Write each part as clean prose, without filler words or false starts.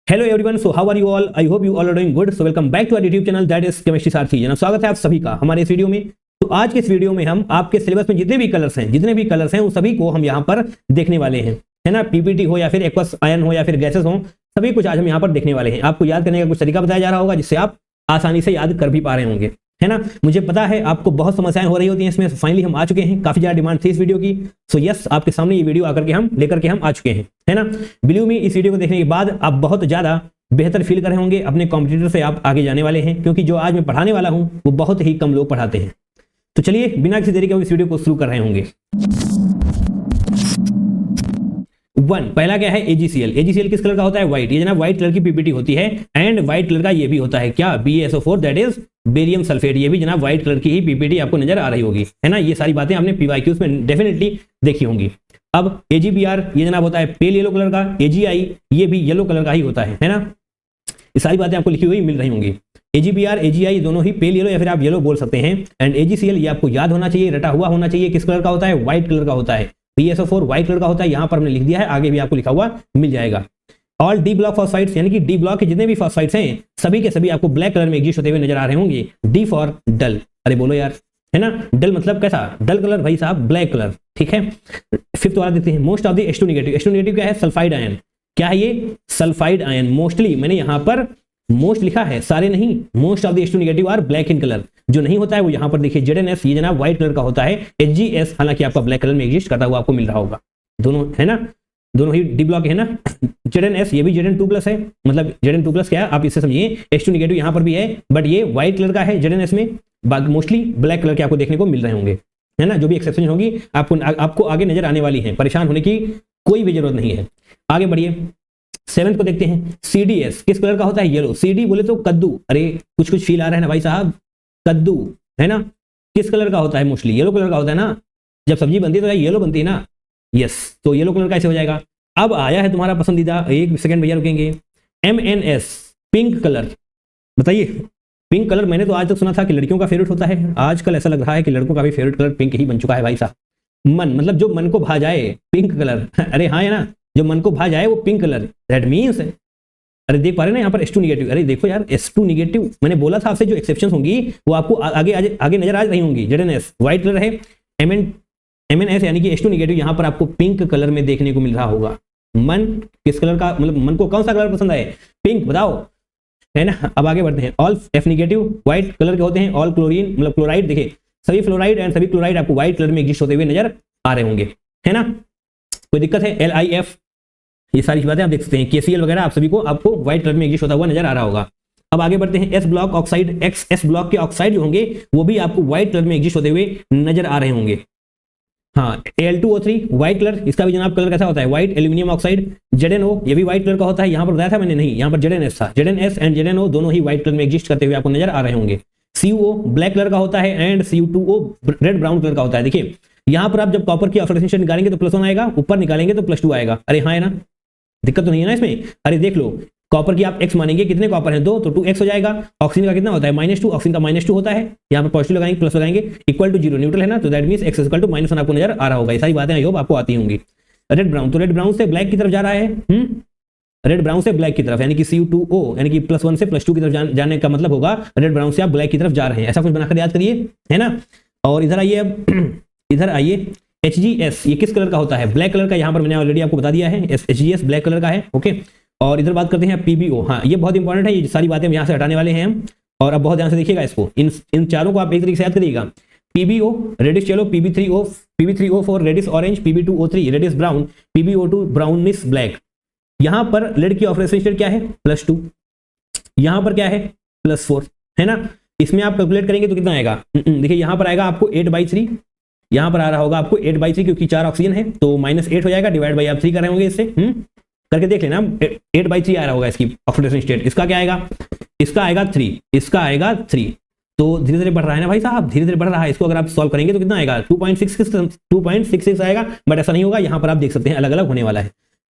Hello everyone, so how are you all? I hope you all are doing good. So welcome back to our YouTube channel that is chemistry Sarathi. जनाब स्वागत है आप सभी का हमारे इस वीडियो में। तो आज के इस वीडियो में हम आपके सिलेबस में जितने भी कलर्स हैं उन सभी को हम यहाँ पर देखने वाले हैं, है ना। पीपीटी हो या फिर एक्वस आयन हो या फिर गैसेस हो, सभी कुछ आज हम यहाँ पर देखने वाले हैं। आपको याद करने का कुछ तरीका बताया जा रहा होगा जिससे आप आसानी से याद कर भी पा रहे होंगे, है ना। मुझे पता है आपको बहुत समस्याएं हो रही होती हैं इसमें। फाइनली हम आ चुके हैं, काफी ज्यादा डिमांड थी इस वीडियो की। सो यस, आपके सामने ये वीडियो आकर के हम लेकर के हम आ चुके हैं, है ना। बिलीव मी, इस वीडियो को देखने के बाद आप बहुत ज्यादा बेहतर फील कर रहे होंगे, अपने कॉम्पिटिटर से आप आगे जाने वाले हैं, क्योंकि जो आज मैं पढ़ाने वाला हूं वो बहुत ही कम लोग पढ़ाते हैं। तो चलिए बिना किसी देरी के इस वीडियो को शुरू कर रहे होंगे। पहला क्या है? एजीसीएल। एजीसीएल किस कलर का होता है? व्हाइट। ये जनाब व्हाइट कलर की पीपीटी होती है एंड व्हाइट कलर का ये भी होता है क्या? BaSO4 that is barium sulphate. ये भी जनाब व्हाइट कलर की ही पीपीटी आपको नजर आ रही होगी, है ना। ये सारी बातें आपने पीवाईक्यूज में डेफिनेटली देखी होंगी। अब AgBr ये जनाब होता है पेल येलो कलर का। AgI ये भी येलो कलर का ही होता है ना। ये सारी बातें आपको लिखी हुई मिल रही होंगी। AgBr AgI दोनों ही पेल येलो या फिर आप येलो बोल सकते हैं। एंड AgCl ये आपको याद होना चाहिए, रटा हुआ होना चाहिए। किस कलर का होता है? व्हाइट कलर का होता है। BaSO4 व्हाइट कलर का होता है, यहां पर हमने लिख दिया है, आगे भी आपको लिखा हुआ मिल जाएगा। ऑल डी ब्लॉक फॉस्फाइड्स यानी कि डी ब्लॉक के जितने भी फॉस्फाइड्स हैं सभी के सभी आपको ब्लैक कलर में एग्जिस्ट होते हुए नजर आ रहे होंगे। डी फॉर डल। अरे बोलो यार, है ना। डल मतलब कैसा? डल कलर भाई साहब, ब्लैक कलर, ठीक है। फिफ्थ वाला देखते हैं, most of the H2 negative. H2 negative क्या है? Sulphide ion. क्या है ये? Sulphide ion. मोस्टली मैंने यहां पर मोस्ट लिखा है, सारे नहीं। Most of the H2 negative are black in colour. जो नहीं होता है वो यहां पर देखिए ZnS, ये जनाब व्हाइट कलर का होता है। HgS हालांकि आपका ब्लैक कलर में एग्जिस्ट करता हुआ आपको मिल रहा होगा। दोनों, है ना, दोनों ही डी ब्लॉक है ना। ZnS ये भी Zn2+ है, मतलब Zn2+ क्या है आप इससे समझिए। H2 नेगेटिव यहां पर भी है बट ये व्हाइट कलर का है ZnS में, मोस्टली ब्लैक कलर के आपको देखने को मिल रहे होंगे, है ना। जो भी एक्सेप्शन होगी आपको आगे नजर आने वाली है, परेशान होने की कोई भी जरूरत नहीं है। आगे बढ़िए, 7th को देखते हैं। CDS किस कलर का होता है? येलो। CD बोले तो कद्दू। अरे कुछ कुछ फील आ रहा है ना भाई साहब, कद्दू, है ना। किस कलर का होता है? मोस्टली येलो कलर का होता है ना। जब सब्जी बनती है तो येलो बनती है ना। यस, तो येलो कलर का ऐसे हो जाएगा। अब आया है तुम्हारा पसंदीदा, एक सेकंड भैया रुकेंगे। MNS pink colour. बताइए, पिंक कलर मैंने तो आज तक सुना था कि लड़कियों का फेवरेट होता है, आजकल ऐसा लग रहा है कि लड़कों का भी फेवरेट कलर पिंक ही बन चुका है भाई साहब। मन मतलब जो मन को भा जाए, पिंक कलर। अरे हाँ, है ना, जो मन को भा जाए वो पिंक कलर, दैट मीन्स। अरे देख पा रहे ना यहाँ पर H2 नेगेटिव। अरे देखो यार, H2 नेगेटिव मैंने बोला था आपसे, जो एक्सेप्शन होंगी वो आपको आगे आगे नजर आ रही होंगी। ZnS व्हाइट कलर है। MNS यानी कि H2 नेगेटिव यहाँ पर आपको पिंक कलर में देखने को मिल रहा होगा। मन किस कलर का, मतलब मन को कौन सा कलर पसंद है? पिंक, बताओ, है ना। अब आगे बढ़ते हैं। All F negative white colour के होते हैं। ऑल क्लोरीन मतलब क्लोराइड, देखिए सभी फ्लोराइड एंड सभी क्लोराइड आपको व्हाइट कलर में एग्जिस्ट होते हुए नजर आ रहे होंगे, है ना। कोई दिक्कत है? LIF ये सारी बातें आप देख सकते हैं। KCl वगैरह आप सभी को आपको व्हाइट कलर में एग्जिस्ट होता हुआ नजर आ रहा होगा। अब आगे बढ़ते हैं। S block oxide, S block के ऑक्साइड जो होंगे वो भी आपको व्हाइट कलर में एग्जिस्ट होते हुए नजर आ रहे होंगे। हाँ, Al2O3 व्हाइट कलर, इसका भी जनाब कलर कैसा होता है? व्हाइट। एल्यूमिनियम ऑक्साइड ZnO ये भी व्हाइट कलर का होता है। यहाँ पर बताया था मैंने? नहीं, यहाँ पर ZnS था। ZnS एंड ZnO दोनों ही व्हाइट कलर में एग्जिस्ट करते हुए आपको नजर आ रहे होंगे। CuO ब्लैक कलर का होता है and Cu2O red brown colour का होता है। देखिए यहाँ पर आप जब कॉपर की ऑक्सीडेशन निकालेंगे तो +1 आएगा, ऊपर निकालेंगे तो +2 आएगा। अरे हाँ, है ना, दिक्कत तो नहीं है ना इसमें। अरे देख लो, कॉपर की आप X मानेंगे, कितने कॉपर हैं? 2, तो 2X हो जाएगा। ऑक्सीजन का कितना होता है? -2, ऑक्सीजन का -2 होता है। यहाँ पर पॉजिटिव लगाएंगे, प्लस लगाएंगे, इक्वल टू 0 न्यूट्रल है ना, तो that means X equal to -1 आपको नजर आ रहा होगा। ये सारी बातें आई होप आपको आती होंगी। रेड ब्राउन, तो रेड ब्राउन से ब्लैक की तरफ जा रहा है। रेड ब्राउन से ब्लैक की तरफ, यानी कि Cu2O यानी कि +1 से +2 की तरफ जाने का मतलब होगा रेड ब्राउन से आप ब्लैक की तरफ जा रहे हैं। ऐसा कुछ बनाकर याद करिए, है ना। और इधर आइए, अब इधर आइए। HgS ये किस कलर का होता है? ब्लैक कलर का। यहाँ पर मैंने ऑलरेडी आपको बता दिया है, HgS ब्लैक कलर का है, ओके। और इधर बात करते हैं PbO। हाँ, ये बहुत इंपॉर्टेंट है, ये सारी बातें हम यहाँ से हटाने वाले हैं हम। और अब बहुत ध्यान से देखिएगा इसको, इन चारों को आप एक तरीके से याद करिएगा। PbO reddish yellow, Pb3O4 reddish orange, Pb2O3 reddish brown, PbO2 brownish black. यहाँ पर लेड की ऑक्सीडेशन स्टेट क्या है? +2। यहाँ पर क्या है? +4, है ना। इसमें आप कैलकुलेट करेंगे तो कितना आएगा? देखिए यहाँ पर आएगा आपको 8/3, यहाँ पर आ रहा होगा आपको 8/3, क्योंकि 4 ऑक्सीजन है तो -8 हो जाएगा, डिवाइड बाई आप 3 कर रहे होंगे इससे। करके देख लेना, 8/3 आ रहा होगा इसकी ऑक्सीडेशन स्टेट। इसका क्या आएगा? इसका आएगा 3, इसका आएगा 3। तो धीरे धीरे बढ़ रहा है ना भाई साहब, धीरे धीरे बढ़ रहा है। इसको अगर आप सॉल्व करेंगे तो कितना आएगा? 2.66 आएगा, बट ऐसा नहीं होगा। यहाँ पर आप देख सकते हैं अलग अलग होने वाला है।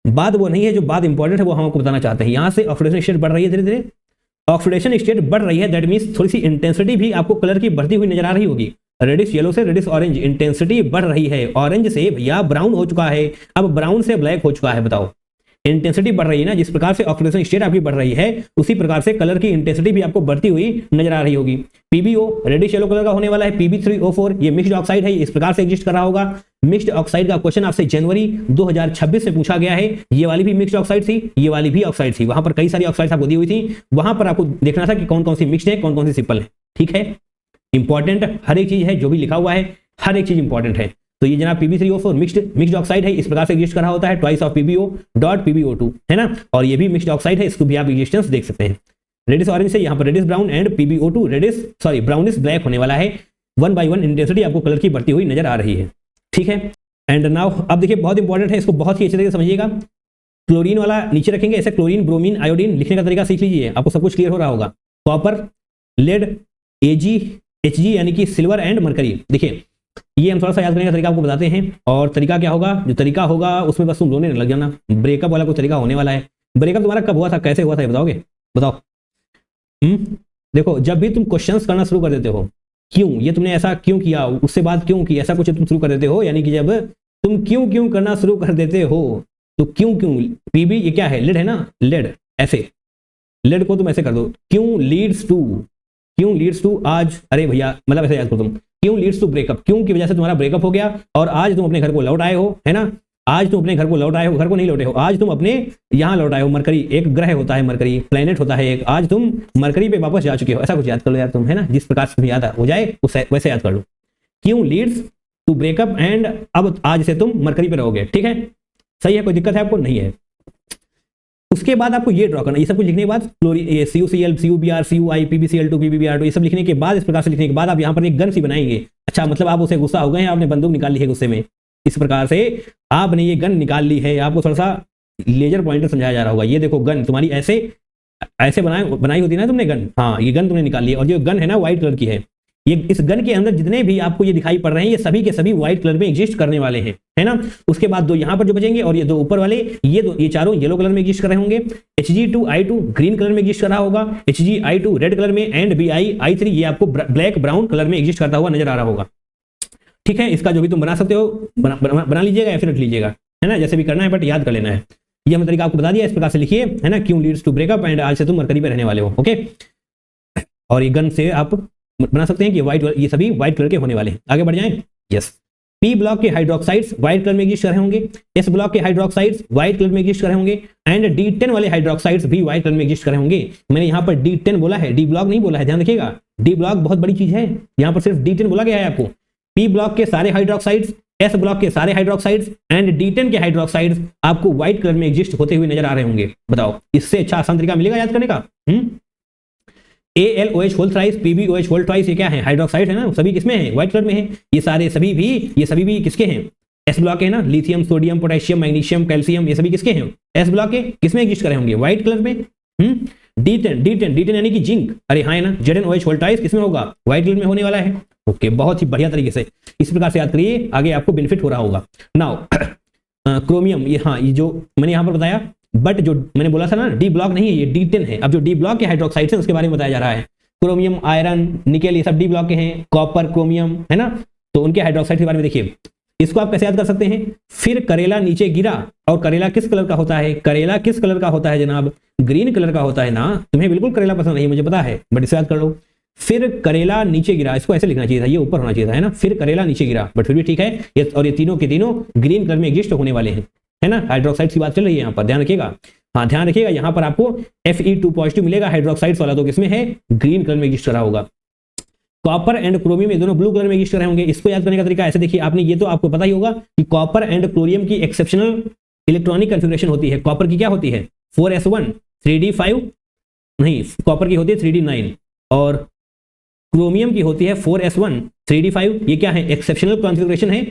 बात वो नहीं है, जो बात इंपॉर्टेंट है वो हम आपको बताना चाहते हैं। यहाँ से ऑक्सीडेशन स्टेट बढ़ रही है, धीरे धीरे ऑक्सीडेशन स्टेट बढ़ रही है, दैट मीन्स थोड़ी सी इंटेंसिटी भी आपको कलर की बढ़ती हुई नजर आ रही होगी। रेडिश येलो से रेडिश ऑरेंज इंटेंसिटी बढ़ रही है। ऑरेंज से भैया ब्राउन हो चुका है, अब ब्राउन से ब्लैक हो चुका है। बताओ इंटेंसिटी बढ़ रही है ना, जिस प्रकार से ऑक्सीडेशन स्टेट आपकी बढ़ रही है उसी प्रकार से कलर की इंटेंसिटी भी आपको बढ़ती हुई नजर आ रही होगी। पीबीओ रेडिश येलो कलर का होने वाला है। Pb3O4 ये मिक्स्ड ऑक्साइड है, इस प्रकार से एग्जिस्ट कर रहा होगा। मिक्स्ड ऑक्साइड का क्वेश्चन आपसे जनवरी 2026 में पूछा गया है। ये वाली भी मिक्स्ड ऑक्साइड थी, ये वाली भी ऑक्साइड थी, वहां पर कई सारी ऑक्साइड आपको दी हुई थी, वहां पर आपको देखना था कि कौन कौन सी मिक्स्ड है, कौन कौन सी सिंपल है। ठीक है, इंपॉर्टेंट हर एक चीज है, जो भी लिखा हुआ है हर एक चीज इंपॉर्टेंट है। तो ये जनाब Pb3O4 मिक्स्ड ऑक्साइड है, इस प्रकार से एग्जिस्ट कर रहा होता है, twice of PbO dot PbO2 है ना, और ये भी मिक्स्ड ऑक्साइड है, इसको भी आप एग्जिस्टेंस देख सकते हैं। रेडिस ऑरेंज से यहाँ पर reddish brown and PbO2 brownish black होने वाला है। 1 by 1 इंटेंसिटी आपको कलर की बढ़ती हुई नजर आ रही है। ठीक है, एंड नाउ अब देखिए बहुत इंपॉर्टेंट है, इसको बहुत ही अच्छे तरीके से समझिए। क्लोरीन वाला नीचे रखेंगे, ऐसे क्लोरीन, ब्रोमीन, आयोडीन लिखने का तरीका सीख लीजिए, आपको सब कुछ क्लियर हो रहा होगा। कॉपर, लेड, Ag, Hg यानी कि सिल्वर एंड मरकरी। देखिए ये हम थोड़ा सा याद करने का तरीका आपको बताते हैं, और तरीका क्या होगा, जो तरीका होगा उसमें बस तुम रोने लग जाना। ब्रेकअप वाला कोई तरीका होने वाला है। ब्रेकअप तुम्हारा कब हुआ था, कैसे हुआ था, ये बताओगे? बताओ। देखो जब भी तुम क्वेश्चंस करना शुरू कर देते हो, क्यों, ये तुमने ऐसा क्यों किया, उससे बाद क्यों की, ऐसा कुछ तुम शुरू कर देते हो, यानी कि जब तुम क्यों करना शुरू कर देते हो तो क्यों पीबी ये क्या है, लेड है ना, लेड, ऐसे लेड को तुम ऐसे कर दो, क्यों लीड्स टू आज, अरे भैया मतलब ऐसे याद करो तुम, क्यों लीड्स टू ब्रेकअप, क्यों की वजह से तुम्हारा ब्रेकअप हो गया और आज तुम अपने घर को लौट आए हो, है ना, आज तुम अपने घर को लौट आए हो, घर को नहीं लौटे हो, आज तुम अपने यहाँ लौट आए हो। मरकरी एक ग्रह होता है, मरकरी प्लेनेट होता है एक, आज तुम मरकरी पे वापस जा चुके हो, ऐसा कुछ याद कर लो यार तुम, है ना, जिस प्रकार से तुम्हें याद हो जाए वैसे याद कर लो। क्यों लीड्स टू ब्रेकअप एंड अब आज से तुम मरकरी पे रहोगे। ठीक है, सही है, कोई दिक्कत है आपको? नहीं है। उसके बाद आपको ये ड्रॉ करना, ये सब कुछ लिखने के बाद chlorine, CuCl, CuBr, Cui, PbCl2, PbBr2 ये सब लिखने के बाद, इस प्रकार से लिखने के बाद आप यहाँ पर एक गन सी बनाएंगे। अच्छा, मतलब आप उसे गुस्सा हो गए हैं, आपने बंदूक निकाल ली है गुस्से में, इस प्रकार से आपने ये गन निकाल ली है। आपको थोड़ा सा लेजर पॉइंटर समझाया जा रहा होगा। ये देखो गन तुम्हारी ऐसे बनाई होती है ना तुमने गन, हाँ ये गन तुमने निकाल ली है, और जो गन है ना व्हाइट कलर की है। ये इस गन के अंदर जितने भी आपको ये दिखाई पड़ रहे हैं, ये सभी के सभी व्हाइट कलर में एग्जिस्ट करने वाले हैं, है ना। उसके बाद दो यहाँ पर जो बचेंगे और ये दो ऊपर वाले, ये चारों येलो कलर में एग्जिस्ट कर रहे होंगे। Hg2I2 ग्रीन कलर में एग्जिस्ट कर रहा होगा, Hgi2 रेड कलर में, एंड BiI3 ये आपको ब्लैक ब्राउन कलर में एग्जिस्ट करता हुआ नजर आ रहा होगा। ठीक है, इसका जो भी तुम बना सकते हो बना लीजिएगा या फिर रख लीजिएगा, है ना, जैसे भी करना है, बट याद कर लेना है। ये हमने तरीका आपको बता दिया, इस प्रकार से लिखिए, है ना, क्यों लीड्स टू ब्रेकअप एंड आज से तुम मरकरी पे रहने वाले हो। ओके, और ये गन से आप बना सकते हैं कि ये सभी व्हाइट कलर के होने वाले हैं। आगे बढ़ जाएं। यस, P ब्लॉक के हाइड्रोक्साइड्स व्हाइट कलर में एग्जिस्ट कर रहे होंगे, S ब्लॉक के हाइड्रोक्साइड्स व्हाइट कलर में एग्जिस्ट कर रहे होंगे, एंड D10 वाले हाइड्रोक्साइड्स भी व्हाइट कलर में एग्जिस्ट कर रहे होंगे। मैंने यहाँ पर D10 बोला है, D ब्लॉक नहीं बोला है, ध्यान रखिएगा। D ब्लॉक बहुत बड़ी चीज है, यहाँ पर सिर्फ D10 बोला गया है आपको। P ब्लॉक के सारे हाइड्रोक्साइड्स, S ब्लॉक के सारे हाइड्रोक्साइड्स एंड D10 के हाइड्रोक्साइड्स आपको व्हाइट कलर में एग्जिस्ट होते हुए नजर आ रहे होंगे। बताओ, इससे अच्छा आसान तरीका मिलेगा याद करने का? AlOH whole thrice, PbOH whole twice, ये क्या है, हाइड्रोक्साइड है ना, सभी किसमें है, व्हाइट कलर में है। ये सभी भी किसके हैं, S ब्लॉक के है ना, lithium, sodium, potassium, magnesium, calcium, ये सभी किसके हैं, S ब्लॉक के, किसमें एग्जिस्ट कर रहे होंगे, व्हाइट कलर में। D10 यानी कि जिंक, अरे हाँ है ना, ZnOH होल ट्वाइस किसमें होगा, व्हाइट कलर में होने वाला है। ओके, बहुत ही बढ़िया तरीके से इस प्रकार से याद करिए, आगे आपको बेनिफिट हो रहा होगा। नाउ क्रोमियम, ये हाँ, ये जो मैंने यहाँ पर बताया, बट जो मैंने बोला था ना D ब्लॉक नहीं है, ये D10 है। अब जो D ब्लॉक के हाइड्रोक्साइड्स हैं उसके बारे में बताया जा रहा है। क्रोमियम, आयरन, निकेल, ये सब D ब्लॉक के हैं। कॉपर, क्रोमियम, है ना, तो उनके हाइड्रोक्साइड के बारे में देखिए। इसको आप कैसे याद कर सकते हैं, फिर करेला नीचे गिरा, और करेला किस कलर का होता है, करेला किस कलर का होता है जनाब, ग्रीन कलर का होता है ना। तुम्हें बिल्कुल करेला पसंद नहीं, मुझे पता है, बट इसे याद कर लो। फिर करेला नीचे गिरा, इसको ऐसे लिखना चाहिए था, ये ऊपर होना चाहिए था, है ना, फिर करेला नीचे गिरा, बट फिर भी ठीक है। और ये तीनों के तीनों ग्रीन कलर में एग्जिस्ट होने वाले हैं, है ना। हाइड्रोक्साइड की बात चल रही है यहाँ पर, ध्यान रखिएगा। हाँ ध्यान रखिएगा, यहाँ पर आपको Fe2 पॉजिटिव मिलेगा, हाइड्रोक्साइड्स वाला तो किसमें है, ग्रीन कलर में एग्जिस्ट कर रहा होगा। कॉपर एंड क्रोमियम ये दोनों ब्लू कलर में एग्जिस्ट कर रहे होंगे। इसको याद करने का तरीका ऐसे देखिए, आपने ये तो आपको पता ही होगा कि कॉपर एंड क्लोरियम की एक्सेप्शनल इलेक्ट्रॉनिक कन्फिग्रेशन होती है। कॉपर की क्या होती है, 4s1 3d5, नहीं, कॉपर की होती है 3d9, और क्रोमियम की होती है 4s1 3d5। ये क्या है, एक्सेप्शनल कॉन्फ़िगरेशन है।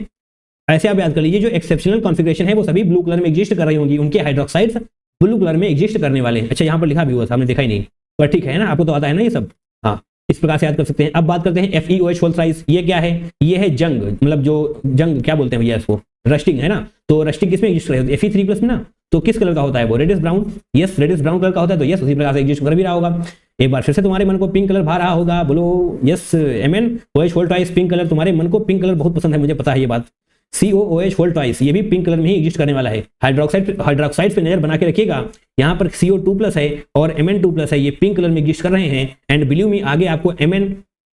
ऐसे आप याद कर लीजिए, जो एक्सेप्शनल कॉन्फ़िगरेशन है वो सभी ब्लू कलर में एग्जिस्ट कर रही होंगी, उनके हाइड्रोक्साइड्स ब्लू कलर में एग्जिस्ट करने वाले हैं। अच्छा, यहाँ पर लिखा भी हुआ था, आपने देखा ही नहीं, पर ठीक है ना, आपको तो आता है ना ये सब। हाँ, इस प्रकार से याद कर सकते हैं। अब बात करते हैं FeOH होल थ्राइस, ये क्या है, ये है जंग, मतलब जो जंग क्या बोलते हैं भैया इसको, रस्टिंग, है ना। तो रस्टिंग किसमें एग्जिस्ट कर रही है, Fe3+ में ना, तो किस कलर का होता है वो, reddish brown. Yes, reddish brown colour का होता है, तो यस उसी प्रकार से एग्जिस्ट कर भी रहा होगा। एक बार फिर से तुम्हारे मन को पिंक कलर भा रहा होगा, बोलो yes, MnOH whole thrice pink colour, तुम्हारे मन को पिंक कलर बहुत पसंद है, मुझे पता है ये बात। COOH होल ट्वाइस, ये भी पिंक कलर में ही एग्जिस्ट करने वाला है। हाइड्रोक्साइड पे नजर बना के रखिएगा, यहाँ पर CO2 प्लस है और Mn2 प्लस है, ये पिंक कलर में एग्जिस्ट कर रहे हैं। एंड बिलीव मी, आगे आपको Mn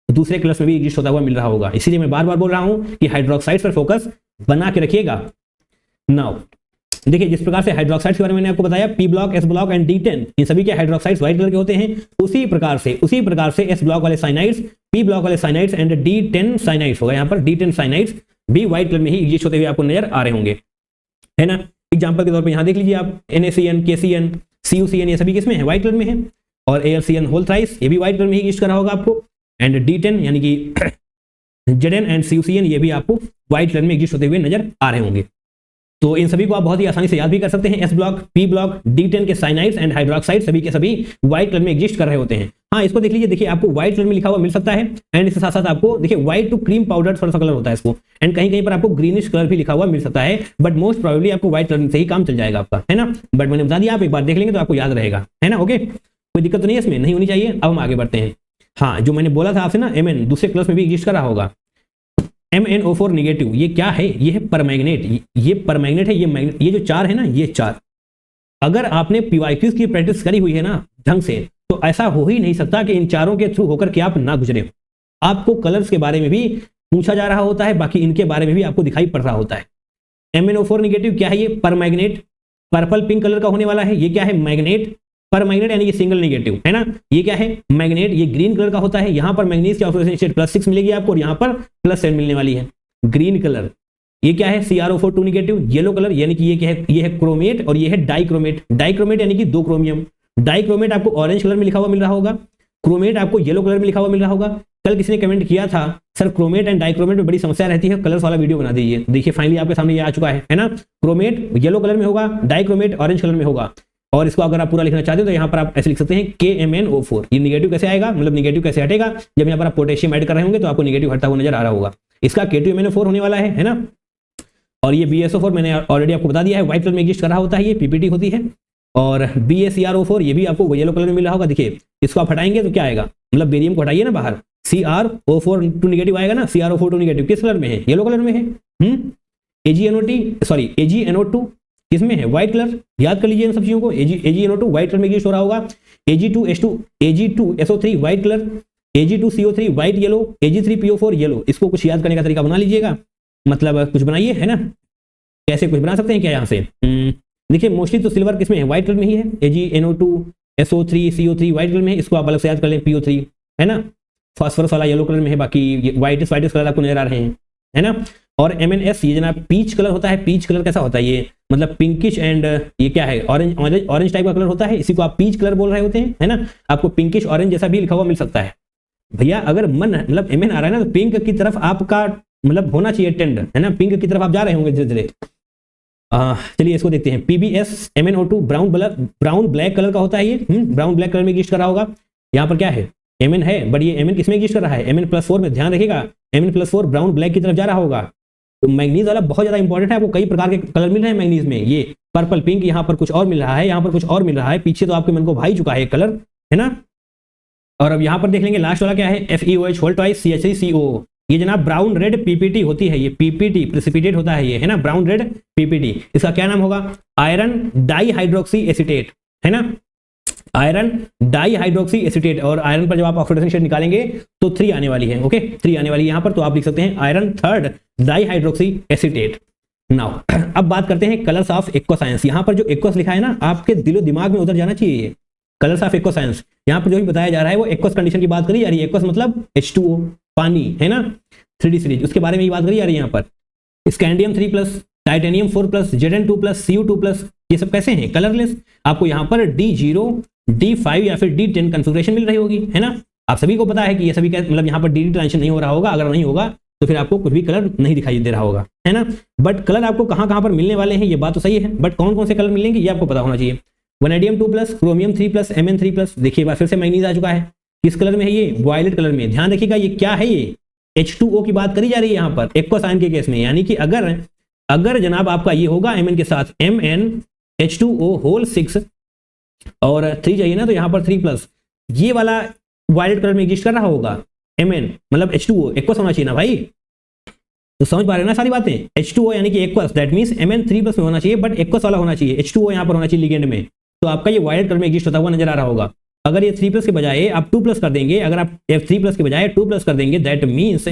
दूसरे कलर्स में भी एग्जिस्ट होता हुआ मिल रहा होगा। इसीलिए मैं बार बार बोल रहा हूं कि हाइड्रोक्साइड पर फोकस बना के रखिएगा। नाउ देखिए, जिस प्रकार से हाइड्रोक्साइड्स के बारे में मैंने आपको बताया, P block, S block and D10, इन सभी के हाइड्रोक्साइड्स व्हाइट कलर के होते हैं। उसी प्रकार से S ब्लॉक वाले साइनाइड्स, P ब्लॉक वाले साइनाइड्स एंड D10 साइनाइड्स होगा, यहाँ पर D10 साइनाइड्स भी व्हाइट कलर में ही एग्जिस्ट होते हुए आपको नजर आ रहे होंगे, है ना। एग्जाम्पल के तौर पर यहाँ देख लीजिए आप, NaCN, KCN, CuCN, ये सभी किसमें है? व्हाइट कलर में है। और AlCN होल थ्राइस, ये भी व्हाइट कलर में ही एग्जिस्ट करा होगा आपको। एंड D10 यानी कि Zn एंड CuCN, ये भी आपको व्हाइट कलर में एग्जिस्ट होते हुए नजर आ रहे होंगे। तो इन सभी को आप बहुत ही आसानी से याद भी कर सकते हैं। S block, P block, D10 के साइनाइड्स एंड हाइड्रोक्साइड सभी के सभी व्हाइट कलर में एग्जिस्ट कर रहे होते हैं। हाँ, इसको देख लीजिए, देखिए आपको व्हाइट कलर में लिखा हुआ मिल सकता है। एंड इसके साथ साथ आपको देखिए व्हाइट टू क्रीम पाउडर थोड़ा सा कलर होता है इसको, एंड कहीं कहीं पर आपको ग्रीनिश कलर भी लिखा हुआ मिल सकता है, बट मोस्ट प्रोबेबली आपको व्हाइट कलर से ही काम चल जाएगा आपका, है ना। बट मैंने बता दिया, आप एक बार देख लेंगे तो आपको याद रहेगा, है ना। ओके, कोई दिक्कत तो नहीं है इसमें, नहीं होनी चाहिए। अब हम आगे बढ़ते हैं। हाँ, जो मैंने बोला था आपसे ना, Mn दूसरे कलर्स में भी एग्जिस्ट कर रहा होगा। MnO4 नेगेटिव, ये क्या है? ये है परमैग्नेट, ये परमैग्नेट है। ये जो चार है ना, ये चार, अगर आपने PYQs की प्रैक्टिस करी हुई है ना ढंग से, तो ऐसा हो ही नहीं सकता कि इन चारों के थ्रू होकर के आप ना गुजरे हो। आपको कलर्स के बारे में भी पूछा जा रहा होता है, बाकी इनके बारे में भी आपको दिखाई पड़ रहा होता है। MnO4 नेगेटिव क्या है? ये परमैग्नेट, पर्पल पिंक कलर का होने वाला है। ये क्या है? मैग्नेट, परमैग्नेट यानी कि सिंगल नेगेटिव, है ना। ये क्या है? मैग्नेट, ये ग्रीन कलर का होता है। यहां पर मैग्नीज की ऑक्सीडेशन स्टेट +6 मिलेगी आपको, और यहां पर +7 मिलने वाली है, ग्रीन कलर। ये क्या है? CrO4 2 नेगेटिव, येलो कलर, यानी कि ये क्या है? ये है क्रोमेट, और ये है डाइक्रोमेट। डाइक्रोमेट यानी कि 2 क्रोमियम। डाइक्रोमेट आपको ऑरेंज कलर में लिखा हुआ मिल रहा होगा, क्रोमेट आपको येलो कलर में लिखा हुआ मिल रहा होगा। कल किसी ने कमेंट किया था, सर क्रोमेट एंड डाइक्रोमेट में बड़ी समस्या रहती है, कलर्स वाला वीडियो बना दीजिए। देखिए फाइनली आपके सामने ये आ चुका है ना। क्रोमेट येलो कलर में होगा, डाइक्रोमेट ऑरेंज कलर में होगा। और इसको अगर आप पूरा लिखना चाहते हो तो यहाँ पर आप ऐसे लिख सकते हैं KMnO4। ये निगेटिव कैसे आएगा, मतलब निगेटिव कैसे हटेगा? जब यहाँ पर आप पोटेशियम ऐड कर रहे होंगे तो आपको निगेटिव हटता हुआ नजर आ रहा होगा। इसका K2MnO4 होने वाला है ना। और ये BSO4 मैंने ऑलरेडी आपको बता दिया है, व्हाइट कलर में एग्जिस्ट कर रहा होता है, ये PPT होती है। और BaCrO4, ये भी आपको येलो कलर में मिल रहा होगा। देखिए इसको आप हटाएंगे तो क्या आएगा, मतलब बेरियम को हटाइए ना बाहर, CrO4 2 नेगेटिव आएगा ना। CrO4 2 नेगेटिव किस कलर में है? येलो कलर में है। AgNO2 किसमें है? White colour. याद कर लीजिए इन सब चीजों को। AgNO2 व्हाइट कलर में एग्जिस्ट हो रहा होगा। Ag2SO3 white colour, Ag2CO3 white yellow, Ag3PO4 yellow. इसको कुछ याद करने का तरीका बना लीजिएगा, मतलब कुछ बनाइए, है ना। कैसे कुछ बना सकते हैं क्या यहाँ से? देखिए मोस्टली तो सिल्वर किसमें है? व्हाइट कलर में ही है। AgNO2SO3 CO3 व्हाइट कलर में है, इसको आप अलग से याद कर लें PO3, है ना। फास्फोरस वाला येलो कलर में है, बाकी व्हाइट कलर आपको नजर आ रहे हैं, है ना। और MnS, ये जनाब पीच कलर होता है। पीच कलर कैसा होता है? ये मतलब पिंकिश एंड ये क्या है? ऑरेंज टाइप का कलर होता है, इसी को आप पीच कलर बोल रहे होते हैं, है ना। आपको पिंकिश ऑरेंज जैसा भी लिखा हुआ मिल सकता है। भैया अगर मन मतलब Mn आ रहा है ना, तो पिंक की तरफ आपका मतलब होना चाहिए टेंड, है ना। पिंक की तरफ आप जा रहे होंगे धीरे धीरे। चलिए इसको देखते हैं। PbS MnO2 brown black colour का होता है। ये ब्राउन ब्लैक कलर में एग्जिस्ट कर रहा होगा। यहाँ पर क्या है? Mn है, बट ये Mn किसमें एग्जिस्ट कर रहा है? Mn+4 में। ध्यान रखिएगा, Mn+4 ब्राउन ब्लैक की तरफ जा रहा होगा। तो मैग्नीज वाला बहुत ज्यादा इंपॉर्टेंट है। आपको कई प्रकार के कलर मिल रहे हैं मैग्नीज में, ये पर्पल पिंक, यहाँ पर कुछ और मिल रहा है, यहाँ पर कुछ और मिल रहा है। पीछे तो आपके मन को भाई चुका है कलर, है ना। और अब यहाँ पर देख लेंगे लास्ट वाला क्या है? FeOH whole twice CH3CO। ये जनाब ब्राउन रेड PPT होती है, ये PPT प्रेसिपिटेट होता है, ये है ना, ब्राउन रेड PPT। इसका क्या नाम होगा? आयरन डाइहाइड्रोक्सी एसीटेट, है ना। Iron dihydroxy acetate. और आयरन पर जब आप ऑक्सीडेशन स्टेट निकालेंगे तो 3 आने वाली है। ओके, 3 आने वाली है यहाँ पर, तो आप लिख सकते हैं iron 3rd dihydroxy acetate. Now अब बात करते हैं कलर्स ऑफ एक्वासाइंस। यहाँ पर जो एक्वस लिखा है ना, आपके दिलो दिमाग में उतर जाना चाहिए। कलर्स ऑफ एक्वासाइंस, यहाँ पर जो भी बताया जा रहा है वो एक्वस कंडीशन की बात करी जा रही है। एक्वस मतलब H2O, पानी, है ना। 3D सीरीज, उसके बारे में ही बात करी जा रही है यहाँ पर। स्कैंडियम 3+, टाइटेनियम 4+, Zn2+, Cu2+, ये सब कैसे हैं? कलरलेस। आपको यहाँ पर D0, D5 या फिर D10 कन्फिग्रेशन मिल रही होगी, है ना। आप सभी को पता है कि ये सभी मतलब यहाँ पर DD ट्रांजिशन नहीं हो रहा होगा। अगर नहीं होगा तो फिर आपको कुछ भी कलर नहीं दिखाई दे रहा होगा, है ना। बट कलर आपको कहाँ कहाँ पर मिलने वाले हैं ये बात तो सही है, बट कौन कौन से कलर मिलेंगे ये आपको पता होना चाहिए। Vanadium 2+, chromium 3+, Mn3+। देखिए बार फिर से मैग्नीज आ चुका है। किस कलर में है? ये वायलेट कलर में। ध्यान रखिएगा, ये क्या है? ये H2O की बात करी जा रही है यहाँ पर एक्वासाइन के केस में। यानी कि अगर जनाब आपका ये होगा Mn के साथ MnH2O होल 6 और 3 चाहिए ना, तो यहाँ पर 3+, ये वाला वायलेट कलर में एग्जिस्ट कर रहा होगा Mn, मतलब H2O एक्वस होना चाहिए ना भाई। तो समझ पा रहे हो ना सारी बातें। H2O यानी कि एक्वस, दैट मींस Mn3+ में होना चाहिए, बट एक्वस वाला होना चाहिए। H2O यहाँ पर होना चाहिए लिगेंड में, तो आपका ये वायलेट कलर में एग्जिस्ट होता हुआ नजर आ रहा होगा। अगर ये 3+ के बजाय आप 2+ कर देंगे, अगर आप 3+ के बजाय 2+ कर देंगे, दैट मींस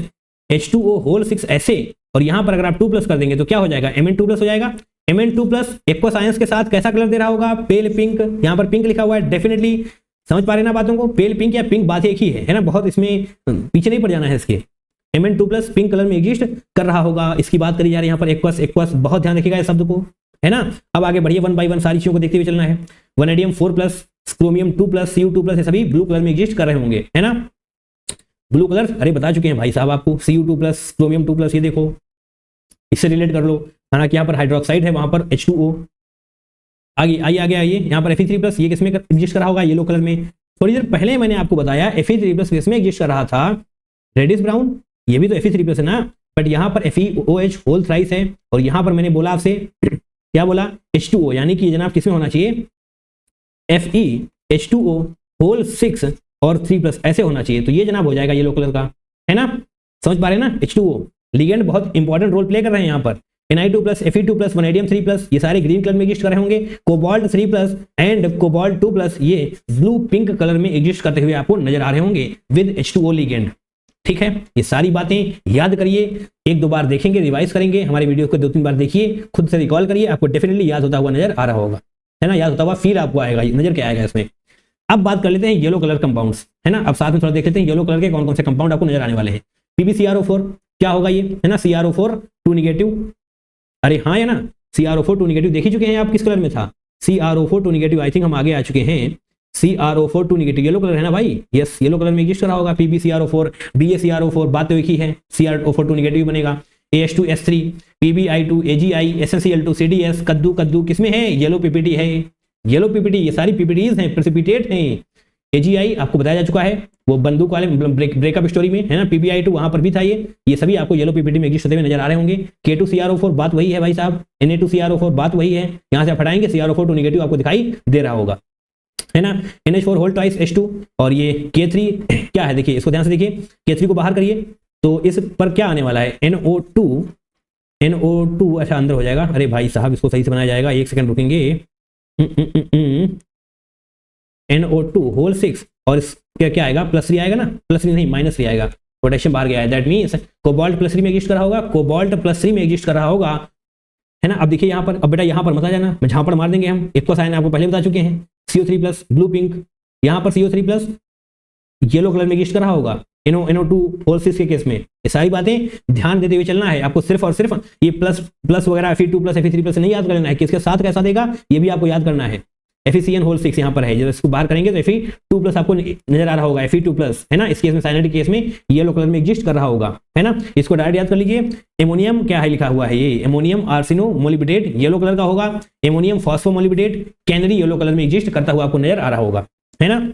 H2O होल 6 ऐसे, और यहाँ पर अगर आप 2+ कर देंगे तो क्या हो जाएगा, Mn2+ हो जाएगा। Mn2+ एक्वस आयंस के साथ कैसा कलर दे रहा होगा, पेल पिंक। यहाँ पर पिंक लिखा हुआ है, डेफिनेटली समझ पा रहे ना बातों को, पेल पिंक या पिंक बात एक ही है ना, बहुत इसमें पीछे नहीं पड़ जाना है इसके। Mn2+ पिंक कलर में एग्जिस्ट कर रहा होगा, इसकी बात करी जा रही है यहाँ पर। एक्वस एक्वस बहुत ध्यान रखिएगा इस शब्द को, है ना। अब आगे बढ़िए, 1 बाय 1 सारी चीजों को देखते हुए चलना है। वनेडियम 4+, क्रोमियम 2+, Cu2+, ये सभी ब्लू कलर में एग्जिस्ट कर रहे होंगे, है ना। ब्लू कलर अरे बता चुके हैं भाई साहब आपको, Cu2+, क्रोमियम 2+, ये देखो इससे रिलेट कर लो। हालांकि यहाँ पर हाइड्रोक्साइड है, वहां पर H2O। आइए यहाँ पर Fe3+, ये किसमें एग्जिस्ट कर रहा होगा, येलो कलर में। थोड़ी देर पहले मैंने आपको बताया Fe3+ किसमें एग्जिस्ट कर रहा था, रेडिश ब्राउन, ये भी तो Fe3+ है ना, बट यहाँ पर FeOH होल थ्राइस है, और यहाँ पर मैंने बोला आपसे क्या बोला, H2O, यानी कि जनाब किसमें होना चाहिए, FeH2O होल 6 और 3+ ऐसे होना चाहिए, तो ये जनाब हो जाएगा येलो कलर का, है ना। समझ पा रहे हैं ना। H2O लिगेंड बहुत इंपॉर्टेंट रोल प्ले कर रहे हैं यहाँ पर। Ni2+, Fe2+, वनेडियम 3+, ये सारे ग्रीन कलर में एग्जिस्ट कर रहे होंगे। कोबाल्ट 3+ एंड कोबाल्ट 2+, ये ब्लू पिंक कलर में एग्जिस्ट करते हुए आपको नजर आ रहे होंगे विद H2O लिगेंड। ठीक है, ये सारी बातें याद करिए, 1-2 बार देखेंगे, रिवाइज करेंगे, हमारे वीडियो को 2-3 बार देखिए, खुद से रिकॉल करिए, आपको डेफिनेटली याद होता हुआ नजर आ रहा होगा, है ना। याद होता हुआ फील आपको आएगा, नजर क्या आएगा इसमें। अब बात कर लेते हैं येलो कलर कंपाउंड्स, है ना। अब साथ में थोड़ा देख लेते हैं येलो कलर के कौन कौन से कंपाउंड आपको नजर आने वाले हैं। PbCrO4 क्या होगा ये, है ना, CrO4 2 नेगेटिव, अरे हाँ है ना, CrO4 2 नेगेटिव देख ही चुके हैं आप, किस कलर में था, CrO4 2 नेगेटिव। आई थिंक हम आगे आ चुके हैं। CrO4 2 नेगेटिव येलो कलर है ना भाई, यस येलो कलर में एग्जिस्ट कर रहा होगा। PbCrO4, BaCrO4 बात तो एक ही है, CrO4 2 नेगेटिव बनेगा। AH2S3, PbI2, AgI, SnCl2, CdS, कद्दू कद्दू किसमें है, येलो PPT है, येलो PPT, ये सारी PPTs हैं, प्रेसिपिटेट हैं। AgI आपको बताया जा चुका है, वो बंदूक वाले ब्रेकअप स्टोरी में, है ना। PbI2 वहां पर भी था, ये सभी आपको येलो PPT में एग्जिस्ट होते हुए नजर आ रहे होंगे। K2CrO4 बात वही है भाई साहब, Na2CrO4 बात वही है, यहां से आप हटाएंगे CrO4 2 नेगेटिव आपको दिखाई दे रहा होगा, है ना। NH4 होल ट्वाइस H2, और ये K3 क्या है, देखिए इसको ध्यान से देखिए, K3 को बाहर करिए तो इस पर क्या आने वाला है, NO2 अच्छा अंदर हो जाएगा, अरे भाई साहब इसको सही से बनाया जाएगा, 1 सेकंड रुकेंगे। NO2 होल 6, और क्या आएगा, +3 आएगा ना, +3 नहीं -3 आएगा, पोटेशियम बाहर गया है, दैट मींस कोबाल्ट +3 में एग्जिस्ट कर रहा होगा, कोबाल्ट +3 में एग्जिस्ट कर रहा होगा, है ना। अब देखिए यहाँ पर, अब बेटा यहाँ पर मत आ जाना, झापड़ मार देंगे हम, एक्वस आयन आपको पहले बता चुके हैं, CO3+ ब्लू पिंक, यहाँ पर CO3+ येलो कलर में एग्जिस्ट कर रहा होगा, NO2 होल 6 के केस में। ये सारी बातें ध्यान देते हुए चलना है आपको, सिर्फ और सिर्फ ये प्लस वगैरह Fe2+, Fe3+ नहीं याद करना है, किसके साथ कैसा देगा ये भी आपको याद करना है। FeCN होल 6 यहाँ पर है, जब इसको बाहर करेंगे तो Fe2+ आपको नजर आ रहा होगा, Fe2+, है ना। इस केस में साइनाइड केस में येलो कलर में एग्जिस्ट कर रहा होगा, है ना। इसको डायरेक्ट याद कर लीजिए। एमोनियम क्या है लिखा हुआ है, ये एमोनियम आर्सेनोमोलिब्डेट येलो कलर का होगा, एमोनियम फॉस्फोमोलिब्डेट कैनरी येलो कलर में एग्जिस्ट करता हुआ आपको नजर आ रहा होगा, है ना।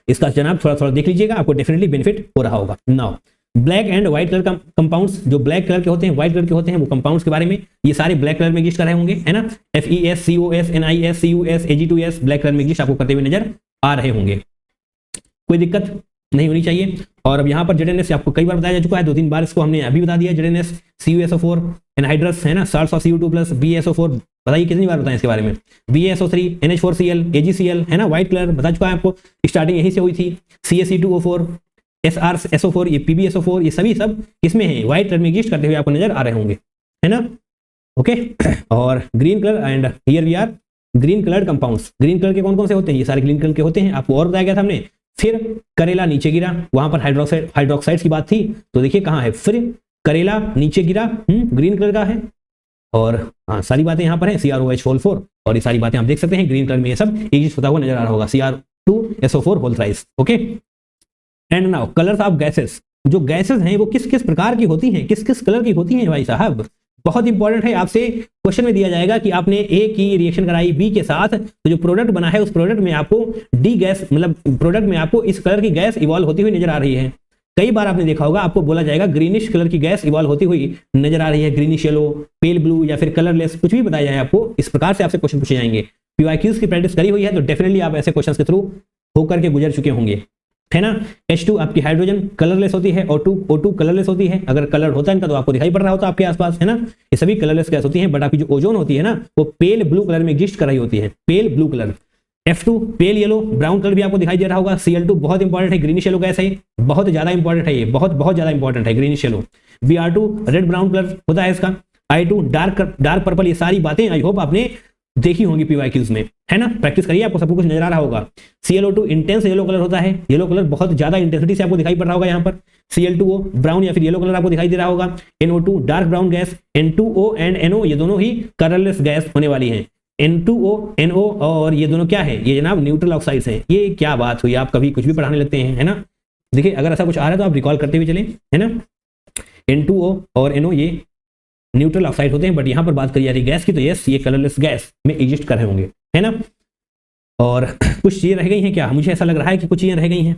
इसका जनाब थोड़ा देख लीजिएगा, आपको डेफिनेटली बेनिफिट हो रहा होगा। Now black and white colour का कंपाउंड्स, जो ब्लैक कलर के होते हैं, व्हाइट कलर के होते हैं, वो कंपाउंड्स के बारे में, ये सारे ब्लैक कलर में एग्जिस्ट कर रहे होंगे, है ना। FeS, COS, NiS, CuS, Ag2S black colour में एग्जिस्ट आपको करते हुए नजर आ रहे होंगे, कोई दिक्कत नहीं होनी चाहिए। और अब यहाँ पर ZnS आपको कई बार बताया जा चुका है, 2-3 बार इसको हमने अभी बता दिया। ZnS, CuSO4 एनहाइड्रस, है ना, साल्ट्स ऑफ Cu2+, BaSO4 बताइए कितनी बार बताएं इसके बारे में, BaSO3, NH4Cl, AgCl, है ना, व्हाइट कलर बता चुका है आपको, स्टार्टिंग यहीं से हुई थी। CaC2O4, SrSO4, ये PbSO4, ये सभी सब किसमें है, व्हाइट कलर में एग्जिस्ट करते हुए आपको नजर आ रहे होंगे, है ना। ओके, और green colour, and here we are green coloured compounds. Green colour के कौन कौन से होते हैं, ये सारे ग्रीन कलर के होते हैं, आपको और बताया गया था हमने। फिर करेला नीचे गिरा, वहां पर हाइड्रोक्साइड्स की बात थी, तो देखिए कहाँ है, फिर करेला नीचे गिरा, ग्रीन कलर का है, और हाँ सारी बातें यहाँ पर है, CrOH होल 4, और ये सारी बातें आप देख सकते हैं ग्रीन कलर में, ये सब एग्जिस्ट होता हुआ नजर आ रहा होगा, Cr2SO4 whole thrice. Okay, and now colours of gases, जो गैसेस हैं वो किस किस प्रकार की होती हैं, किस किस कलर की होती हैं भाई साहब, बहुत इंपॉर्टेंट है। आपसे क्वेश्चन में दिया जाएगा कि आपने ए की रिएक्शन कराई बी के साथ, तो जो प्रोडक्ट बना है उस प्रोडक्ट में आपको डी गैस, मतलब प्रोडक्ट में आपको इस कलर की गैस इवॉल्व होती हुई नजर आ रही है। कई बार आपने देखा होगा, आपको बोला जाएगा ग्रीनिश कलर की गैस इवॉल्व होती हुई नजर आ रही है, ग्रीनिश येलो, पेल ब्लू, या फिर कलरलेस, कुछ भी बताया जाए आपको, इस प्रकार से आपसे क्वेश्चन पूछे जाएंगे। PYQs की प्रैक्टिस करी हुई है तो डेफिनेटली आप ऐसे क्वेश्चन के थ्रू होकर के गुजर चुके होंगे। है ना। H2 आपकी हाइड्रोजन कलरलेस होती है, O2 कलरलेस होती है। अगर कलर होता है इनका तो आपको दिखाई पड़ रहा होता है आपके आसपास, है ना। ये सभी कलरलेस गैस होती हैं, बट आपकी जो ओजोन होती है ना वो पेल ब्लू कलर में एग्जिस्ट कर रही होती है, pale blue colour. F2 pale yellow brown colour भी आपको दिखाई दे रहा होगा। Cl2 बहुत इंपॉर्टेंट है, ग्रीनिश येलो गैस है, बहुत ज्यादा इंपॉर्टेंट है ये, बहुत ज्यादा इंपॉर्टेंट है greenish yellow. Br2 red brown colour होता है इसका। I2 dark purple. ये सारी बातें आई होप आपने देखी होंगी पीवाईक्यूज में, है ना। प्रैक्टिस करिए, आपको सब कुछ नजर आ रहा होगा। Cl2 इंटेंस येलो कलर होता है, येलो कलर बहुत ज्यादा इंटेंसिटी से आपको दिखाई पड़ रहा होगा यहाँ पर। Cl2O ब्राउन या फिर येलो कलर आपको दिखाई दे रहा होगा। NO2 dark brown gas. N2O and NO ये दोनों ही कलरलेस गैस होने वाली हैं। N2O NO और ये दोनों क्या है, ये जनाब न्यूट्रल ऑक्साइड्स हैं। ये क्या बात हुई, आप कभी कुछ भी पढ़ाने लगते हैं, है ना। देखिए अगर ऐसा कुछ आ रहा है तो आप रिकॉल करते हुए चलें, है ना। N2O और NO ये न्यूट्रल ऑक्साइड होते हैं, बट यहाँ पर बात करी जा रही गैस की, तो यस ये कलरलेस गैस में एग्जिस्ट कर रहे होंगे, है ना। और कुछ चीजें रह गई हैं क्या, मुझे ऐसा लग रहा है कि कुछ चीजें रह गई हैं।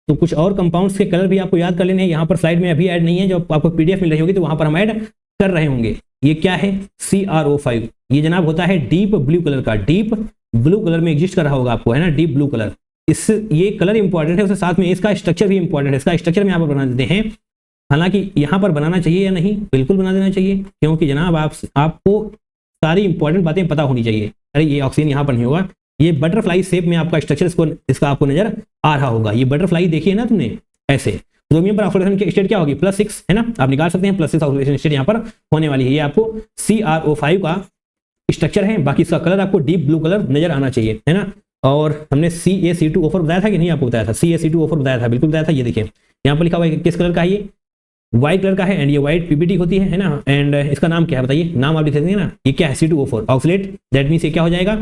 तो कुछ और कंपाउंड्स के कलर भी आपको याद कर लेने हैं, यहाँ पर स्लाइड में अभी ऐड नहीं है, जो आपको PDF मिल रही होगी तो वहां पर हम ऐड कर रहे होंगे। ये क्या है, CrO5। ये जनाब होता है डीप ब्लू कलर का, डीप ब्लू कलर में एग्जिस्ट कर रहा होगा आपको, है ना, डीप ब्लू कलर। इस ये कलर इंपॉर्टेंट है, उसके साथ में इसका स्ट्रक्चर भी इंपॉर्टेंट है। इसका स्ट्रक्चर में यहाँ पर बना देते हैं, हालांकि यहाँ पर बनाना चाहिए या नहीं, बिल्कुल बना देना चाहिए, क्योंकि जनाब आपको सारी इंपॉर्टेंट बातें पता होनी चाहिए। अरे ये ऑक्सीजन यहाँ पर नहीं होगा, ये बटरफ्लाई शेप में आपका स्ट्रक्चर इसका आपको नजर आ रहा होगा। ये बटरफ्लाई देखिए ना तुमने, ऐसे क्रोमियम पर ऑक्सीडेशन की स्टेट क्या होगी, +6, है ना। आप निकाल सकते हैं +6 ऑक्सीडेशन स्टेट यहाँ पर होने वाली है। ये आपको CrO5 का स्ट्रक्चर है, बाकी इसका कलर आपको डीप ब्लू कलर नजर आना चाहिए, है ना। और हमने CaC2O4 बताया था कि नहीं, आपको बताया था, CaC2O4 बताया था, बिल्कुल बताया था। ये देखिए यहाँ पर लिखा हुआ है किस कलर का है, ये व्हाइट कलर का है, एंड ये व्हाइट PBT होती है ना। एंड इसका नाम क्या है बताइए, नाम आप लिख सकते हैं ना। ये क्या है, C2O4 ऑक्सीलेट, दैट मीन्स ये क्या हो जाएगा,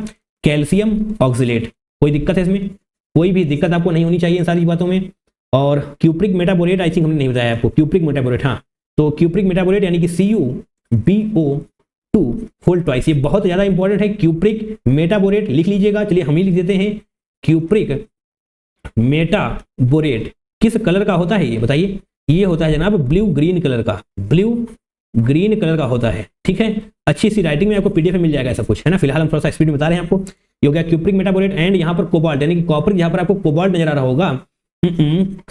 कैल्शियम ऑक्सीलेट। कोई दिक्कत है इसमें, कोई भी दिक्कत आपको नहीं होनी चाहिए इन सारी बातों में। और क्यूप्रिक मेटाबोरेट आई थिंक हमने नहीं बताया आपको, क्यूप्रिक मेटाबोरेट, हाँ। तो क्यूप्रिक मेटाबोरेट यानी कि CuBO2 होल ट्वाइस, ये बहुत ज्यादा इंपॉर्टेंट है। क्यूप्रिक मेटाबोरेट लिख लीजिएगा, चलिए हम ही लिख देते हैं। क्यूप्रिक मेटाबोरेट किस कलर का होता है ये बताइए। ये होता है जनाब ब्लू ग्रीन कलर का, ब्लू ग्रीन कलर का होता है, ठीक है। अच्छी सी राइटिंग में आपको PDF में मिल जाएगा ऐसा कुछ, है ना। फिलहाल हम थोड़ा सा स्पीड में बता रहे हैं आपको। ये हो गया क्यूप्रिक मेटाबोरेट। एंड यहाँ पर कोबाल्ट यानी कि कॉपर, यहाँ पर आपको कोबाल्ट नजर आ रहा होगा,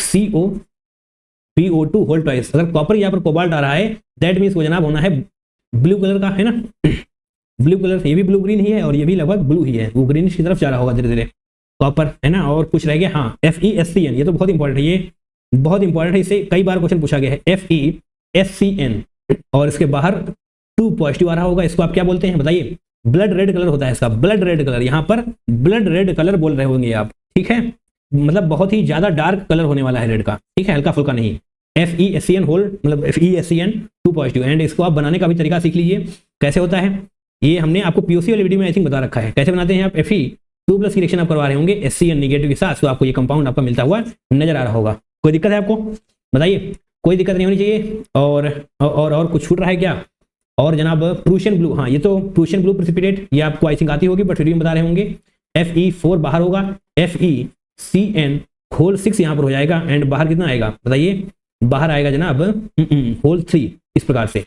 COBO2 होल ट्वाइस। अगर कॉपर यहाँ पर कोबाल्ट आ रहा है, दैट मीन्स वो जनाब होना है ब्लू कलर का, है ना। ब्लू कलर, ये भी ब्लू ग्रीन ही है और ये भी लगभग ब्लू ही है, वो ग्रीनिश की तरफ जा रहा होगा धीरे धीरे, कॉपर, है ना। और कुछ रह गया, हाँ, FeSCN, ये तो बहुत इंपॉर्टेंट है, ये बहुत इंपॉर्टेंट है, इससे कई बार क्वेश्चन पूछा गया है। FeSCN और इसके बाहर 2 पॉजिटिव आ रहा होगा, इसको आप क्या बोलते हैं बताइए। ब्लड रेड कलर होता है इसका, ब्लड रेड कलर, यहाँ पर ब्लड रेड कलर बोल रहे होंगे आप, ठीक है। मतलब बहुत ही ज्यादा डार्क कलर होने वाला है रेड का, ठीक है, हल्का फुल्का नहीं। FeSCN होल मतलब FeSCN 2 पॉजिटिव। एंड इसको आप बनाने का भी तरीका सीख लीजिए कैसे होता है। ये हमने आपको POC वाली वीडियो में आई थिंक बता रखा है कैसे बनाते हैं। आप Fe2+ की रिएक्शन आप करवा रहे होंगे SCN नेगेटिव के साथ, तो आपको ये कंपाउंड आपका मिलता हुआ नजर आ रहा होगा। कोई दिक्कत है आपको बताइए, कोई दिक्कत नहीं होनी चाहिए। और कुछ छूट रहा है क्या। और जनाब प्रूशियन ब्लू, हाँ ये तो प्रूशियन ब्लू प्रेसिपिटेट, ये आपको आई थिंक आती होगी, बट फिर भी बता रहे होंगे। Fe4 बाहर होगा, FeCN होल 6 यहाँ पर हो जाएगा। एंड बाहर कितना आएगा बताइए, बाहर आएगा जनाब होल 3, इस प्रकार से,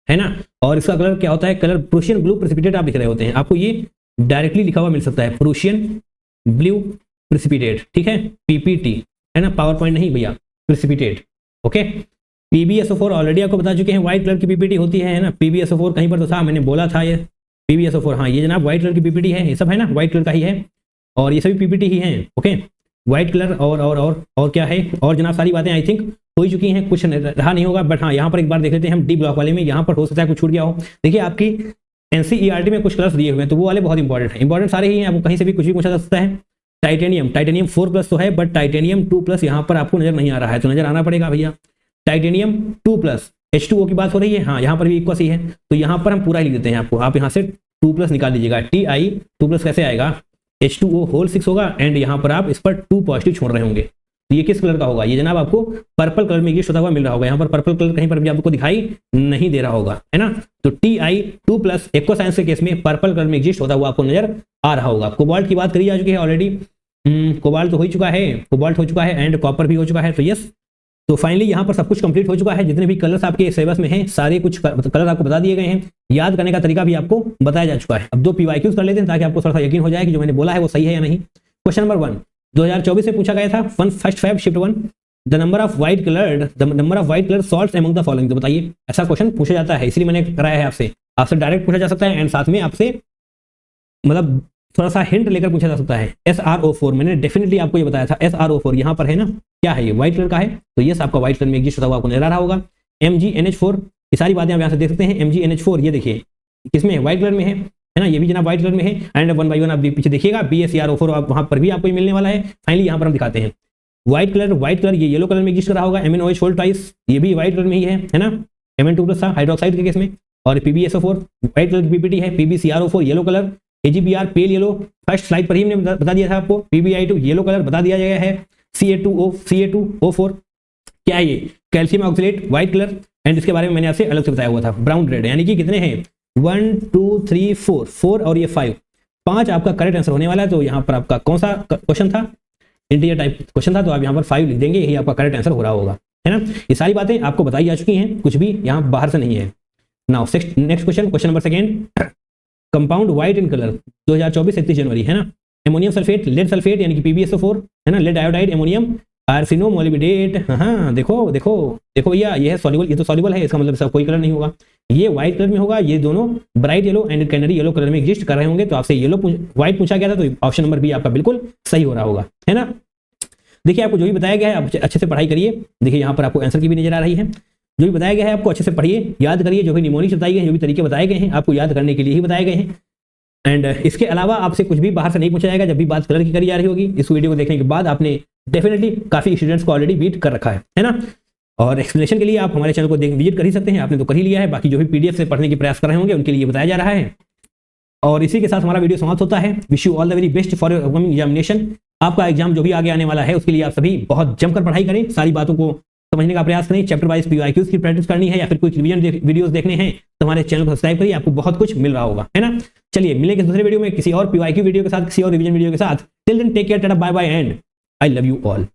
है ना। और इसका कलर क्या होता है, कलर प्रूशियन ब्लू प्रेसिपिटेट आप लिख रहे होते हैं, आपको ये डायरेक्टली लिखा हुआ मिल सकता है, प्रूशियन ब्लू प्रेसिपिटेट, ठीक है, PPT, है ना, पावर पॉइंट नहीं भैया, प्रेसिपिटेट, ओके। PbSO4 ऑलरेडी आपको बता चुके हैं, व्हाइट कलर की PPT होती है ना। PbSO4 कहीं पर तो था, मैंने बोला था ये PbSO4, हाँ ये जनाब व्हाइट कलर की PPT है, ये सब है ना व्हाइट कलर का ही है, और ये सभी PPT ही हैं, ओके। व्हाइट कलर और क्या है, और जनाब सारी बातें आई थिंक हो चुकी हैं, कुछ रहा नहीं होगा। बट हाँ यहाँ पर एक बार देख लेते हैं हम डी ब्लॉक वाले में, यहाँ पर हो सकता है कुछ छूट गया हो। देखिए आपकी NCERT में कुछ कलर्स दिए हुए हैं, तो वो वाले बहुत इंपॉर्टेंट है, इंपॉर्टेंट सारे ही हैं, आपको कहीं से भी कुछ भी पूछा जा सकता है। टाइटेनियम 4+ तो है, बट टाइटेनियम 2+ यहाँ पर आपको नजर नहीं आ रहा है, तो नजर आना पड़ेगा भैया। टाइटेनियम 2+, H2O की बात हो रही है, हाँ यहाँ पर भी इक्वस ही है, तो यहाँ पर हम पूरा ही लिख देते हैं आपको। आप यहाँ से 2+ निकाल लीजिएगा, Ti2+ कैसे आएगा, H2O होल 6 होगा। एंड यहाँ पर आप इस पर 2 पॉजिटिव छोड़ रहे होंगे, तो ये किस कलर का होगा, ये जनाब आपको पर्पल कलर में एग्जिस्ट होता हुआ मिल रहा होगा। यहाँ पर पर्पल कलर कहीं पर भी आपको दिखाई नहीं दे रहा होगा, है ना। तो Ti2+ एक्वा साइंस के केस में पर्पल कलर में एग्जिस्ट होता हुआ आपको नजर आ रहा होगा। कोबाल्ट की बात करी जा चुकी है ऑलरेडी, कोबाल्ट तो हो चुका है, कोबाल्ट हो चुका है, एंड कॉपर भी हो चुका है, तो यस। तो फाइनली यहाँ पर सब कुछ कंप्लीट हो चुका है, जितने भी कलर्स आपके सिलेबस में हैं सारे कुछ कलर आपको बता दिए गए हैं, याद करने का तरीका भी आपको बताया जा चुका है। अब 2 PYQs कर लेते हैं ताकि आपको थोड़ा सा यकीन हो जाए कि जो मैंने बोला है वो सही है या नहीं। क्वेश्चन नंबर 1, 2024 में पूछा गया था first Feb shift 1 the number of white colour salts among the following. तो बताइए, ऐसा क्वेश्चन पूछा जाता है, इसलिए मैंने कराया है आपसे डायरेक्ट पूछा जा सकता है एंड साथ में आपसे मतलब थोड़ा सा हिंट लेकर पूछा जा सकता है। SRO4 मैंने डेफिनेटली आपको ये बताया था, SRO4 यहाँ पर है ना, क्या है ये, व्हाइट कलर का है, तो ये आपका व्हाइट कलर में एग्जिस्ट होता हुआ आपको नजर आ रहा होगा। MgNH4, ये सारी बातें आप यहाँ से देख सकते हैं। MgNH4 ये देखिए किसमें है, व्हाइट कलर में है ना, ये भी जनाब व्हाइट कलर में है। एंड 1 by 1 आप पीछे देखिएगा BaCrO4 वहां पर भी आपको मिलने वाला है। फाइनली यहाँ पर हम दिखाते हैं व्हाइट कलर ये येलो कलर में एग्जिस्ट कर रहा होगा। MnOH ट्वाइस, ये भी व्हाइट कलर में ही है ना, Mn2+ था हाइड्रोक्साइड के केस में। और PbSO4 व्हाइट कलर की पीपीटी है। PbCrO4 yellow colour, AgBr pale yellow, first slide पर ही हमने बता दिया था आपको। PbI2 येलो कलर बता दिया गया है। CA2O4 क्या है ये, calcium oxalate white colour. And इसके बारे में मैंने आपसे अलग से बताया हुआ था, ब्राउन रेड, यानी कि कितने हैं 1 2 3 4 और ये 5 आपका करेक्ट आंसर होने वाला है। तो यहाँ पर आपका कौन सा क्वेश्चन था, इंटीरियर टाइप क्वेश्चन था, तो आप यहाँ पर 5 लिख देंगे, यही आपका करेक्ट आंसर हो रहा होगा, है ना। ये सारी बातें आपको बताई जा चुकी हैं, कुछ भी यहाँ बाहर से नहीं है। Now next question number 2, compound white in colour 2024 31 जनवरी, है ना। एमोनियम सल्फेट, लेड सल्फेट यानी कि PbSO4, है ना, लेड आयोडाइड, एमोनियम, आर्सेनो मोलिब्डेट। हाँ देखो भैया, ये है सॉल्युबल, ये तो सॉल्युबल है, इसका मतलब इसका कोई कलर नहीं होगा, ये व्हाइट कलर में होगा। ये दोनों bright yellow and canary yellow colour में एग्जिस्ट कर रहे होंगे। तो आपसे येलो व्हाइट पूछा गया था, तो ऑप्शन नंबर बी आपका बिल्कुल सही हो रहा होगा, है ना। देखिए आपको जो भी बताया गया है आप अच्छे से पढ़ाई करिए। देखिए यहाँ पर आपको आंसर की भी नजर आ रही है, जो भी बताया गया है आपको अच्छे से पढ़िए, याद करिए। जो भी निमोनिक्स बताई गई है, जो भी तरीके बताए गए हैं, आपको याद करने के लिए ही बताए गए हैं। एंड इसके अलावा आपसे कुछ भी बाहर से नहीं पूछा जाएगा। जब भी बात कलर की करी जा रही होगी, इस वीडियो को देखने के बाद आपने डेफिनेटली काफी स्टूडेंट्स को ऑलरेडी बीट कर रखा है ना। और एक्सप्लेनेशन के लिए आप हमारे चैनल को विजिट कर ही सकते हैं, आपने तो कर ही लिया है। बाकी जो भी PDF से पढ़ने की प्रयास कर रहे होंगे उनके लिए बताया जा रहा है। और इसी के साथ हमारा वीडियो समाप्त होता है। Wish you all the very best for your upcoming examination. आपका एग्जाम जो भी आगे आने वाला है उसके लिए आप सभी बहुत जमकर पढ़ाई करें, सारी बातों को समझने का प्रयास करें। चैप्टर वाइज PYQs की प्रैक्टिस करनी है या फिर कुछ रिवीजन वीडियोस देखने हैं तो हमारे चैनल को सब्सक्राइब करिए, आपको बहुत कुछ मिल रहा होगा, है ना। चलिए मिलेंगे दूसरे वीडियो में किसी और PYQ वीडियो के साथ, किसी और रिवीजन वीडियो के साथ। Till then take care, tata bye bye and I love you all.